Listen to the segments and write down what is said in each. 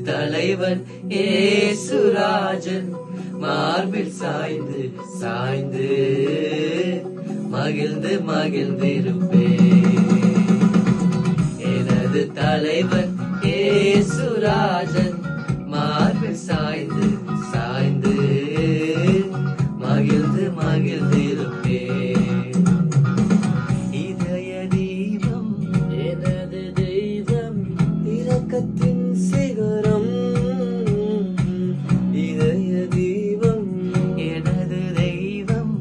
தலைவன் ஏசுராஜன் மார்பில் சாய்ந்து சாய்ந்து மகிழ்ந்து மகிழ்ந்திருப்பேன். எனது தலைவன் ஏசுராஜன் மார்பில் சாய்ந்து சாய்ந்து மகிழ்ந்து மகிழ்ந்திருப்பேன். இதய தீபம் எனது தெய்வம் இரக்கத்தின் சிகரம். இதய தீபம் எனது தெய்வம்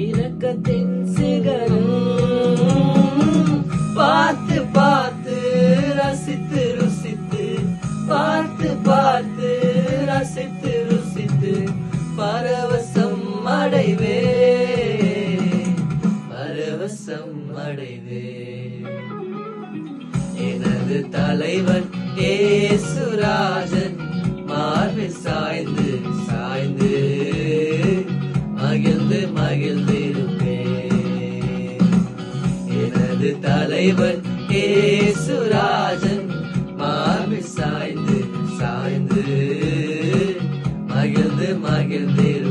இரக்கத்தின் சிகரம். பார்த்து பார்த்து ரசித்து ருசித்து பார்த்து பார்த்து ரசித்து ருசித்து பரவசம் அடைவே பரவசம் அடைவே. எனது தலைவன் ஏசுராஜன் மார்பில் சாய்ந்து சாய்ந்து மகிழ்ந்து மகிழ்ந்திருப்பேன். எனது தலைவன் ஏசுராஜன் மார்பில் சாய்ந்து சாய்ந்து மகிழ்ந்து மகிழ்ந்திருப்பேன்.